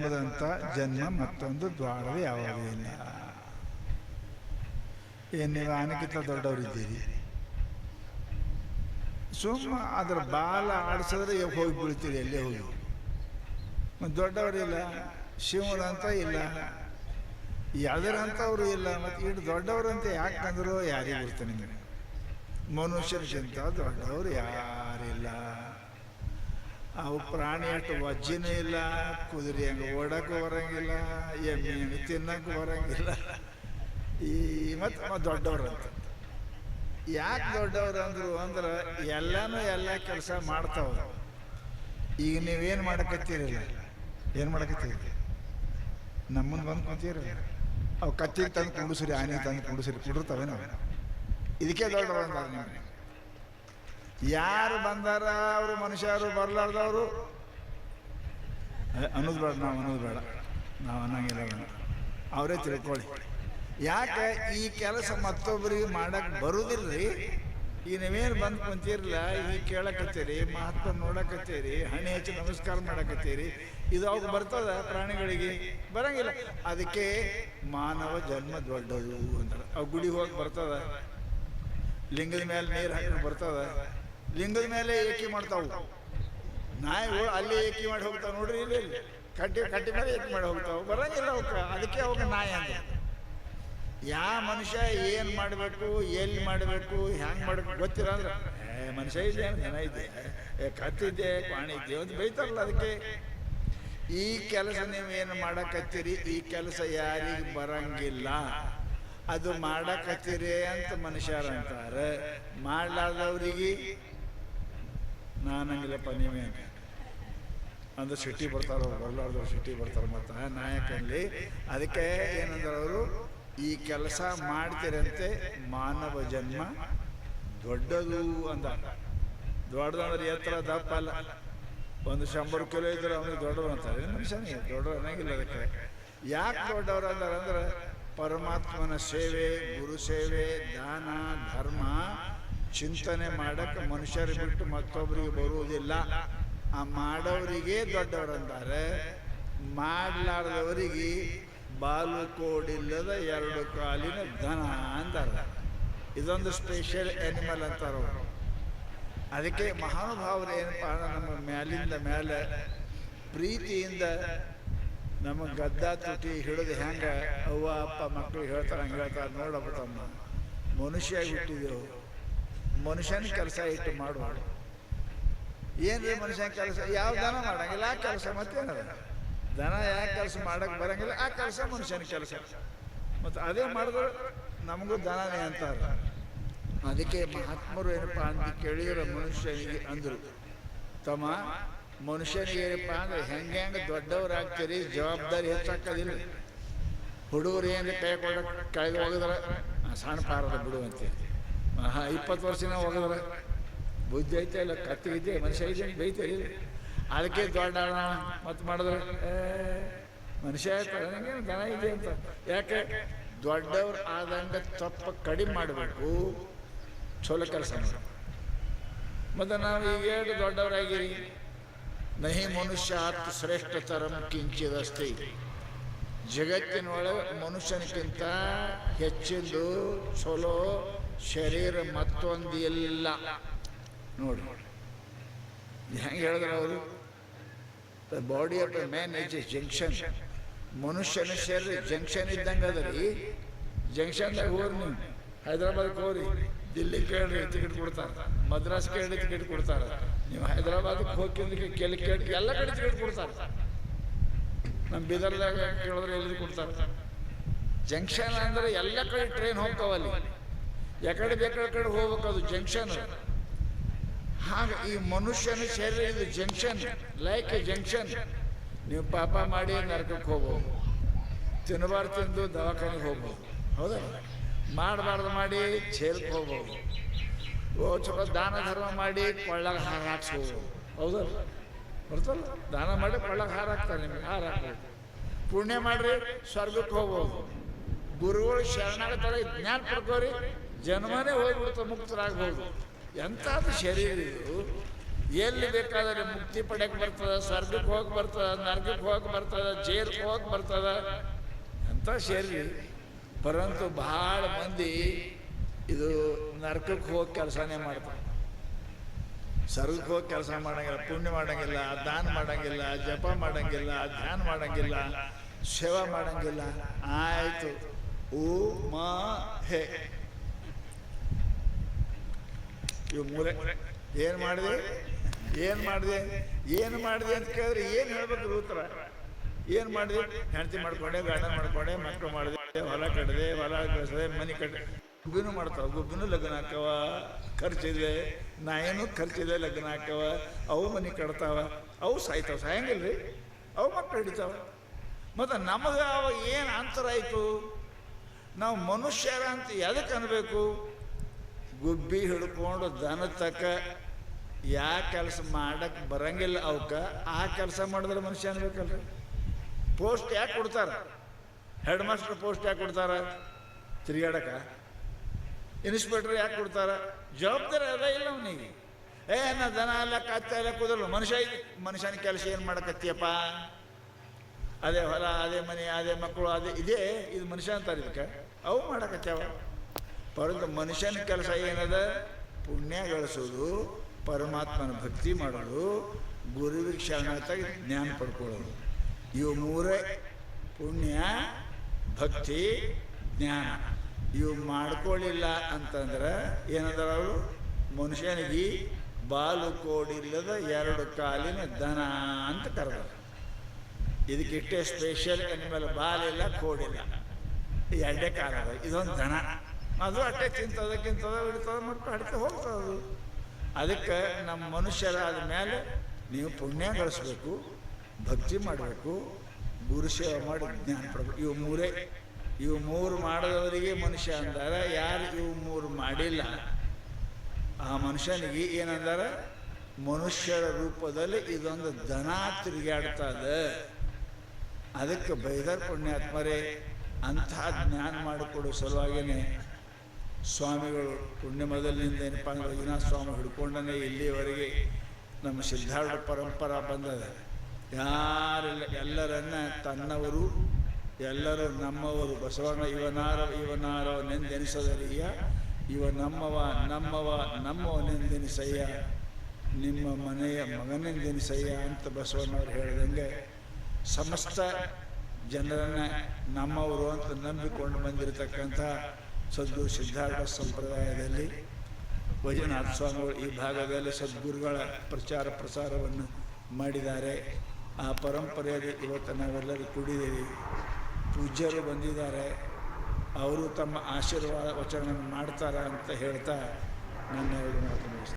ಜನ್ಮದಂಥ ಜನ್ಮ ಮತ್ತೊಂದು ದ್ವಾರದ ಯಾವುದೂ ಇಲ್ಲ. ಏನು ನೀವು ಆನೆಗಿಂತ ದೊಡ್ಡವರಿದ್ದೀರಿ, ಸುಮ್ಮ ಅದರ ಬಾಲ ಆಡಿಸಿದ್ರೆ ಹೋಗಿ ಬೀಳ್ತೀರಿ, ಎಲ್ಲೇ ಹೋಗಿ. ಮತ್ತು ದೊಡ್ಡವರಿಲ್ಲ, ಶಿವದಂತ ಇಲ್ಲ, ಯಾವುದರಂಥವ್ರು ಇಲ್ಲ. ಮತ್ತು ಇಟ್ಟು ದೊಡ್ಡವರಂತ ಯಾಕೆ ಅಂದರು ಯಾರಿಗೆ ಗೊತ್ತು ನಿಮಗೆ? ಮನುಷ್ಯರಿಗಿಂತ ದೊಡ್ಡವರು ಯಾರಿಲ್ಲ. ಅವು ಪ್ರಾಣಿ ಅಷ್ಟು ವಜ್ಜಿನೂ ಇಲ್ಲ, ಕುದುರೆ ಹಂಗೆ ಓಡೋಕ್ಕೂ ಬರೋಂಗಿಲ್ಲ, ಎಮ್ಮೆ ಹಂಗೆ ತಿನ್ನೋಕ್ಕೂ ಬರೋಂಗಿಲ್ಲ. ಮತ್ತು ದೊಡ್ಡವ್ರಂತ ಯಾಕೆ ದೊಡ್ಡವ್ರು ಅಂದರು ಅಂದ್ರೆ ಎಲ್ಲನೂ ಎಲ್ಲ ಕೆಲಸ ಮಾಡ್ತಾವ. ಈಗ ನೀವೇನು ಮಾಡಕತ್ತೀರಲ್ಲ, ಏನು ಮಾಡಕತ್ತೀರಿ? ನಮ್ಮನ್ನು ಬಂದು ಕುಂತೀರಲ್ಲ, ಅವು ಕತ್ತಿಗೆ ತಂದು ಕುಂಡಿಸ್ರಿ, ಆನೆ ತಂದು ಕುಂಡಿಸ್ರಿ, ಕುಡಿರ್ತಾವೆ ನಾವು. ಇದಕ್ಕೆ ದೊಡ್ಡವರು ಅಂತಾರೆ ನಿಮಗೆ. ಯಾರು ಬಂದಾರ ಅವರು ಮನುಷ್ಯರು, ಬರಲಾರ್ದವರು ಅನ್ನೋದು ಬೇಡ, ನಾವು ಅನ್ನೋದು ಬೇಡ, ನಾವು ಅನ್ನಂಗಿಲ್ಲ ಬೇಡ, ಅವರೇ ತಿಳ್ಕೊಳ್ಳಿ. ಯಾಕೆ ಈ ಕೆಲಸ ಮತ್ತೊಬ್ಬರಿಗೆ ಮಾಡಕ್ಕೆ ಬರುವುದಿಲ್ಲರಿ? ಈ ನೀವೇನು ಬಂದು ಕುಂತಿರಲ್ಲ, ಈ ಕೇಳಕತ್ತೀರಿ, ಮಹತ್ವ ನೋಡಕತ್ತೀರಿ, ಹಣೆ ಹಚ್ಚಿ ನಮಸ್ಕಾರ ಮಾಡಕತ್ತೀರಿ, ಇದು ಅವಾಗ ಬರ್ತದ? ಪ್ರಾಣಿಗಳಿಗೆ ಬರಂಗಿಲ್ಲ. ಅದಕ್ಕೆ ಮಾನವ ಜನ್ಮ ದೊಡ್ಡದು ಅಂತಾರೆ. ಅವು ಗುಡಿಗೆ ಹೋಗಿ ಬರ್ತದ, ಲಿಂಗದ ಮೇಲೆ ನೀರು ಹಾಕಿ ಬರ್ತದ, ಲಿಂಗದ ಮೇಲೆ ಏಕಿ ಮಾಡ್ತಾವು. ನಾಯಿಗಳು ಅಲ್ಲಿ ಏಕಿ ಮಾಡಿ ಹೋಗ್ತಾವೆ ನೋಡ್ರಿ, ಇಲ್ಲಿ ಕಟ್ಟಿ ಮೇಲೆ ಏಕಿ ಮಾಡಿ ಹೋಗ್ತಾವೆ, ಬರಂಗಿಲ್ಲ ಅವಕ್ಕೆ. ಅದಕ್ಕೆ ಅವಾಗ ನಾಯಿ ಅಂತ. ಯಾವ ಮನುಷ್ಯ ಏನು ಮಾಡಬೇಕು, ಎಲ್ಲಿ ಮಾಡಬೇಕು, ಹ್ಯಾಂಗೆ ಮಾಡಬೇಕು ಗೊತ್ತಿಲ್ಲ ಅಂದ್ರೆ ಮನುಷ್ಯ ಇದೆ, ಜನ ಇದೆ, ಕತ್ತಿದ್ದೆ, ಕ್ವಾಣಿ ಇದ್ದೆ ಅಂತ ಬೈತಾರಲ್ಲ. ಅದಕ್ಕೆ ಈ ಕೆಲಸ ನೀವೇನು ಮಾಡಕತ್ತೀರಿ, ಈ ಕೆಲಸ ಯಾರಿಗೆ ಬರಂಗಿಲ್ಲ, ಅದು ಮಾಡಕತ್ತೀರಿ ಅಂತ ಮನುಷ್ಯರಂತಾರೆ. ಮಾಡ್ಲಾರ್ದವ್ರಿಗೆ ನಾನಂಗಿಲ್ಲಪ್ಪ ನೀವೇ ಅಂದ್ರೆ ಸಿಟಿ ಬರ್ತಾರೋ, ಬರ್ಲಾರ್ದವ್ರು ಸಿಟಿ ಬರ್ತಾರೆ. ಮತ್ತು ನಾಯಕಲ್ಲಿ ಅದಕ್ಕೆ ಏನಂದ್ರೆ ಅವರು ಈ ಕೆಲಸ ಮಾಡ್ತಿರಂತೆ ಮಾನವ ಜನ್ಮ ದೊಡ್ಡದು ಅಂದ. ದೊಡ್ಡದಂದ್ರೆ ಎತ್ತರ ದಪ್ಪ ಅಲ್ಲ. ಒಂದು 100 ಕಿಲೋ ಇದ್ರೆ ಅವನಿಗೆ ದೊಡ್ಡವರು ಅಂತಾರೆ. ಮನುಷ್ಯನಿಗೆ ದೊಡ್ಡವರು ಅನ್ನಂಗಿಲ್ಲ. ಅದಕ್ಕೆ ಯಾಕೆ ದೊಡ್ಡವರು ಅಂದ್ರೆ ಪರಮಾತ್ಮನ ಸೇವೆ, ಗುರು ಸೇವೆ, ದಾನ, ಧರ್ಮ ಚಿಂತನೆ ಮಾಡಕ್ಕೆ ಮನುಷ್ಯರು ಬಿಟ್ಟು ಮತ್ತೊಬ್ಬರಿಗೆ ಬರುವುದಿಲ್ಲ. ಆ ಮಾಡೋರಿಗೆ ದೊಡ್ಡವರಂತಾರೆ. ಮಾಡಲಾರ್ದವರಿಗೆ ಬಾಲು ಕೋಡಿಲ್ಲದ 2 ಕಾಲಿನ ದನ ಅಂತಾರೆ. ಇದೊಂದು ಸ್ಪೆಷಲ್ ಆ್ಯನಿಮಲ್ ಅಂತಾರವರು. ಅದಕ್ಕೆ ಮಹಾನುಭಾವರು ಏನಪ್ಪ, ನಮ್ಮ ಮ್ಯಾಲಿಂದ ಮೇಲೆ ಪ್ರೀತಿಯಿಂದ ನಮ್ಮ ಗದ್ದಾ ತುಟಿ ಹಿಡಿದು ಹೆಂಗೆ ಅವ್ವ ಅಪ್ಪ ಮಕ್ಕಳು ಹೇಳ್ತಾರೆ ಹಂಗೆ ಹೇಳ್ತಾರೆ. ನೋಡಪ್ಪ ತಮ್ಮ ಮನುಷ್ಯ ಹುಟ್ಟಿದೆವು, ಮನುಷ್ಯನ ಕೆಲಸ ಇಟ್ಟು ಮಾಡುವ. ಏನ್ರಿ ಮನುಷ್ಯನ ಕೆಲಸ? ಯಾವ ದನ ಮಾಡಂಗಿಲ್ಲ ಆ ಕೆಲಸ. ಮತ್ತೇನದ ದನ ಯಾಕೆ ಕೆಲಸ ಮಾಡಕ್ಕೆ ಬರಂಗಿಲ್ಲ, ಆ ಕೆಲಸ ಮನುಷ್ಯನ ಕೆಲಸ. ಮತ್ತು ಅದೇ ಮಾಡಿದ್ರೆ ನಮಗೂ ದನನೇ ಅಂತಾರೆ. ಅದಕ್ಕೆ ಮಹಾತ್ಮರು ಏನಪ್ಪ ಅಂತ ಕೇಳಿದ್ರೆ ಮನುಷ್ಯನಿಗೆ ಅಂದರು, ತಮ್ಮ ಮನುಷ್ಯನಿಗೆ ಏನಪ್ಪ ಅಂದ್ರೆ ಹೆಂಗೆ ದೊಡ್ಡವರಾಗ್ತೀರಿ, ಜವಾಬ್ದಾರಿ ಹೆಚ್ಚಾಕೋದಿಲ್ಲ. ಹುಡುಗರು ಏನು ಕೈ ಕೊಡಕ್ಕೆ ಕೆಳಗೆ ಹೋಗಿದ್ರೆ ಸಣ್ಣ ಪಾರದ ಬಿಡುವಂತೆ. 20 ವರ್ಷನ ಹೋಗಿದ್ರೆ ಬುದ್ಧಿ ಐತೆ ಇಲ್ಲ, ಕತ್ತಿಗಿದ್ದೆ, ಮನುಷ್ಯ ಇದೆ, ಬೈತಾರೆ. ಅದಕ್ಕೆ ದೊಡ್ಡ ಮತ್ತು ಮಾಡಿದ್ರೆ ಮನುಷ್ಯ ನನಗೆ ದನ ಇದೆ ಅಂತ. ಯಾಕೆ? ದೊಡ್ಡವ್ರು ಆದಂಗೆ ತಪ್ಪ ಕಡಿಮೆ ಮಾಡಬೇಕು, ಚಲೋ ಕೆಲಸ ಮಾಡಿ. ಮತ್ತು ನಾವು ಈಗ ಹೇಳಿ ದೊಡ್ಡವರಾಗಿರಿ. ನಹಿ ಮನುಷ್ಯಾತ್ ಶ್ರೇಷ್ಠತರಂ ಕಿಂಚಿದಷ್ಟೇ. ಜಗತ್ತಿನೊಳಗೆ ಮನುಷ್ಯನಿಗಿಂತ ಹೆಚ್ಚಿದ್ದು ಚಲೋ ಶರೀರ ಮತ್ತೊಂದು ಇಲ್ಲ ನೋಡಿ. ಹೆಂಗೆ ಹೇಳಿದ್ರು ಅವರು, the body of A man is A junction. ಮನುಷ್ಯನ ಶರೀರ ಜಂಕ್ಷನ್ ಇದ್ದಂಗೆ ಅದ ರೀ. ಜಂಕ್ಷನ್ದಾಗ ಹೋಗ್ರಿ, ನೀವು ಹೈದ್ರಾಬಾದ್ಗೆ ಹೋಗ್ರಿ, ದಿಲ್ಲಿ ಕೇಳ್ರಿ ಟಿಕೆಟ್ ಕೊಡ್ತಾರೆ, ಮದ್ರಾಸ್ ಕೇಳಿ ಟಿಕೆಟ್ ಕೊಡ್ತಾರೆ. ನೀವು ಹೈದ್ರಾಬಾದ್ಗೆ ಹೋಗಿ ಕೇಳಿ ಎಲ್ಲ ಕಡೆ ಟಿಕೆಟ್ ಕೊಡ್ತಾರೆ. ನಮ್ಮ ಬೀದರ್ದಾಗ ಕೇಳಿದ್ರೆ ಎಲ್ಲಿ ಕೊಡ್ತಾರೆ. ಜಂಕ್ಷನ್ ಅಂದರೆ ಎಲ್ಲ ಕಡೆ ಟ್ರೈನ್ ಹೋಗ್ತಾವಲ್ಲಿ, ಯಾಕಡೆ ಬೇಕಾದ ಕಡೆ ಹೋಗ್ಬೇಕು, ಅದು ಜಂಕ್ಷನ್. ಹಾಗೆ ಈ ಮನುಷ್ಯನ ಶರೀರ ಇದು ಜಂಕ್ಷನ್, ಲೈಕ್ ಎ ಜಂಕ್ಷನ್. ನೀವು ಪಾಪ ಮಾಡಿ ನರಕಕ್ಕೆ ಹೋಗ್ಬೋದು, ತಿನ್ನಬಾರ್ದು ತಿಂದು ದವಾಖಾನೆಗೆ ಹೋಗ್ಬೋದು, ಹೌದಾ? ಮಾಡಬಾರ್ದು ಮಾಡಿ ಜೈಲ್ಗೆ ಹೋಗ್ಬೋದು. ಚಲೋ ದಾನ ಧರ್ಮ ಮಾಡಿ ಕೊಳ್ಳಾಗ ಹಾರ ಹಾಕ್ಸ್ಬೋದು, ಹೌದಲ್ಲ? ಬರ್ತಲ್ಲ, ದಾನ ಮಾಡಿ ಕೊಳ್ಳಾಗ ಹಾರ ಹಾಕ್ತಾರೆ. ನಿಮಗೆ ಹಾರ ಹಾಕ್ಬೋದು. ಪುಣ್ಯ ಮಾಡಿರಿ ಸ್ವರ್ಗಕ್ಕೆ ಹೋಗ್ಬೋದು. ಗುರುಗಳು ಶರಣಾಗತಾರೆ, ಜ್ಞಾನ ಪಡ್ಕೋರಿ, ಜನ್ಮನೇ ಹೋಗ್ಬಿಡ್ತು, ಮುಕ್ತರಾಗ್ಬೋದು. ಎಂಥದ್ದು ಶರೀರ ಇದು! ಎಲ್ಲಿ ಬೇಕಾದರೆ ಮುಕ್ತಿ ಪಡೆಯಕ್ಕೆ ಬರ್ತದ, ಸ್ವರ್ಗಕ್ಕೆ ಹೋಗಿ ಬರ್ತದ, ನರ್ಗಕ್ಕೆ ಹೋಗಿ ಬರ್ತದ, ಜೈಲ್ಗೆ ಹೋಗಿ ಬರ್ತದ ಅಂತ ಸೇರಿ. ಪರಂತು ಬಹಳ ಮಂದಿ ಇದು ನರ್ಕಕ್ಕೆ ಹೋಗಿ ಕೆಲಸನೇ ಮಾಡ್ತಾರೆ. ಸ್ವರ್ಗಕ್ಕೆ ಹೋಗಿ ಕೆಲಸ ಮಾಡಂಗಿಲ್ಲ, ಪುಣ್ಯ ಮಾಡಂಗಿಲ್ಲ, ದಾನ ಮಾಡಂಗಿಲ್ಲ, ಜಪ ಮಾಡಂಗಿಲ್ಲ, ಧ್ಯಾನ ಮಾಡಂಗಿಲ್ಲ, ಸೇವಾ ಮಾಡಂಗಿಲ್ಲ. ಆಯಿತು ಊ ಮ ಹೇ ಇವು ಮೂರೇ. ಏನು ಮಾಡಿದೆ ಏನು ಮಾಡಿದೆ ಏನು ಮಾಡಿದೆ ಅಂತ ಕೇಳಿದ್ರೆ ಏನು ಹೇಳ್ಬೇಕು ಉತ್ತರ? ಏನು ಮಾಡಿದೆ? ಹೆಂಡತಿ ಮಾಡ್ಕೊಂಡೆ, ಗಂಡ ಮಾಡ್ಕೊಂಡೆ, ಮಕ್ಕಳು ಮಾಡಿದೆ, ಹೊಲ ಕಟ್ಟಿದೆ, ಹೊಲ ಬೆಳೆಸಿದೆ, ಮನೆ ಕಟ್ಟಿದೆ. ಗುಬ್ಬಿನೂ ಮಾಡ್ತಾವೆ, ಗುಬ್ಬಿನೂ ಲಗ್ನ ಹಾಕವ, ಖರ್ಚಿದೆ. ನಾಯಿನೂ ಖರ್ಚಿದೆ, ಲಗ್ನ ಹಾಕವ. ಅವು ಮನೆ ಕಟ್ತಾವ, ಅವು ಸಾಯ್ತಾವ, ಸಾಯಂಗಿಲ್ಲ ರೀ, ಅವು ಮಕ್ಕಳು ಹಿಡಿತಾವ. ಮತ್ತು ನಮಗೆ ಅವ ಏನು ಅಂತರ ಆಯಿತು? ನಾವು ಮನುಷ್ಯರ ಅಂತ ಎದಕ್ಕೆ ಅನ್ಬೇಕು? ಗುಬ್ಬಿ ಹಿಡ್ಕೊಂಡು ದನ ತಕ್ಕ ಯಾ ಕೆಲಸ ಮಾಡಕ್ಕೆ ಬರಂಗಿಲ್ಲ ಅವಕ್ಕೆ, ಆ ಕೆಲಸ ಮಾಡಿದ್ರೆ ಮನುಷ್ಯ ಅನ್ಬೇಕಲ್ರಿ. ಪೋಸ್ಟ್ ಯಾಕೆ ಕೊಡ್ತಾರೆ? ಹೆಡ್ ಮಾಸ್ಟರ್ ಪೋಸ್ಟ್ ಯಾಕೆ ಕೊಡ್ತಾರೆ? ತಿರುಗಾಡಕ. ಇನ್ಸ್ಪೆಕ್ಟರ್ ಯಾಕೆ ಕೊಡ್ತಾರೆ? ಜವಾಬ್ದಾರಿ ಅದ ಇಲ್ಲ ಅವನಿಗೆ. ನಾ ದನ ಎಲ್ಲ ಕತ್ತ ಎಲ್ಲ ಕುದಲ್ಲ, ಮನುಷ್ಯನ ಕೆಲಸ ಏನು ಮಾಡಕತ್ತೀಯಪ್ಪ? ಅದೇ ಹೊಲ, ಅದೇ ಮನೆ, ಅದೇ ಮಕ್ಕಳು, ಅದೇ ಇದೇ ಇದು ಮನುಷ್ಯ ಅಂತಾರೆ. ಇದಕ್ಕೆ ಅವು ಮಾಡಕತ್ಯಾವ. ಪರಂತು ಮನುಷ್ಯನ ಕೆಲಸ ಏನದ? ಪುಣ್ಯ ಗಳಿಸೋದು, ಪರಮಾತ್ಮನ ಭಕ್ತಿ ಮಾಡೋದು, ಗುರುವಿಗೆ ಶರಣಾಗಿ ಜ್ಞಾನ ಪಡ್ಕೊಳ್ಳೋದು. ಇವು ಮೂರೇ, ಪುಣ್ಯ, ಭಕ್ತಿ, ಜ್ಞಾನ. ಇವು ಮಾಡ್ಕೊಳ್ಳಿಲ್ಲ ಅಂತಂದ್ರೆ ಏನಂದ್ರೆ ಅವರು ಮನುಷ್ಯನಿಗೆ ಬಾಲು ಕೋಡಿಲ್ಲದ 2 ಕಾಲಿನ ದನ ಅಂತ ಕರೆದ. ಇದಕ್ಕಿಟ್ಟೆ ಸ್ಪೆಷಲ್ ಅನಿಮಲ್, ಬಾಲಿಲ್ಲ ಕೋಡಿಲ್ಲ, 2 ಕಾಲ ಅದ. ಇದೊಂದು ದನ. ಅದು ಅಟ್ಟೆ ತಿಂತದ ಹಿಡಿತದ ಮತ್ತು ಅಡ್ಕೆ ಹೋಗ್ತದದು. ಅದಕ್ಕೆ ನಮ್ಮ ಮನುಷ್ಯರಾದ ಮೇಲೆ ನೀವು ಪುಣ್ಯ ಗಳಿಸ್ಬೇಕು, ಭಕ್ತಿ ಮಾಡಬೇಕು, ಗುರು ಸೇವೆ ಮಾಡಿ ಜ್ಞಾನ ಪಡಬೇಕು. ಇವು ಮೂರು ಮಾಡಿದವರಿಗೆ ಮನುಷ್ಯ ಅಂದಾರ. ಯಾರು ಇವು ಮೂರು ಮಾಡಿಲ್ಲ ಆ ಮನುಷ್ಯನಿಗೆ ಏನಂದಾರ? ಮನುಷ್ಯರ ರೂಪದಲ್ಲಿ ಇದೊಂದು ದನ ತಿರುಗಾಡ್ತದ. ಅದಕ್ಕೆ ಬೈದರ ಪುಣ್ಯಾತ್ಮರೇ, ಅಂತಹ ಜ್ಞಾನ ಮಾಡಿಕೊಡೋ ಸಲುವಾಗಿಯೇ ಸ್ವಾಮಿಗಳು ಪುಣ್ಯ ಮೊದಲಿನಿಂದ ಏನಪ್ಪ ಅಂದ್ರೆ ರಘುನಾಥ ಸ್ವಾಮಿ ಹಿಡ್ಕೊಂಡೇ ಇಲ್ಲಿಯವರೆಗೆ ನಮ್ಮ ಸಿದ್ಧಾರೂಢ ಪರಂಪರಾ ಬಂದದ. ಯಾರೆಲ್ಲ ಎಲ್ಲರನ್ನ ತನ್ನವರು, ಎಲ್ಲರೂ ನಮ್ಮವರು. ಬಸವಣ್ಣ ಇವನಾರೋ ನೆಂದೆನಿಸದರಿಯ, ಇವ ನಮ್ಮವನೆಂದೆನಿಸಯ್ಯ, ನಿಮ್ಮ ಮನೆಯ ಮಗನೆಂದೆನಿಸಯ್ಯ ಅಂತ ಬಸವಣ್ಣವ್ರು ಹೇಳಿದಂಗೆ ಸಮಸ್ತ ಜನರನ್ನ ನಮ್ಮವರು ಅಂತ ನಂಬಿಕೊಂಡು ಬಂದಿರತಕ್ಕಂಥ ಸದ್ಗುರು ಸಿದ್ಧಾರೂಢ ಸಂಪ್ರದಾಯದಲ್ಲಿ ವೈಜನಾಥ ಸ್ವಾಮಿಗಳು ಈ ಭಾಗದಲ್ಲಿ ಸದ್ಗುರುಗಳ ಪ್ರಚಾರ ಪ್ರಸಾರವನ್ನು ಮಾಡಿದ್ದಾರೆ. ಆ ಪರಂಪರೆಯಲ್ಲಿ ಇವತ್ತು ನಾವೆಲ್ಲರೂ ಕೂಡಿದ್ದೀವಿ. ಪೂಜ್ಯರು ಬಂದಿದ್ದಾರೆ, ಅವರು ತಮ್ಮ ಆಶೀರ್ವಾದ ವಚನ ಮಾಡ್ತಾರೆ ಅಂತ ಹೇಳ್ತಾ ನನ್ನ 2 ಮಾತು ಮುಗಿಸ್ತಾರೆ.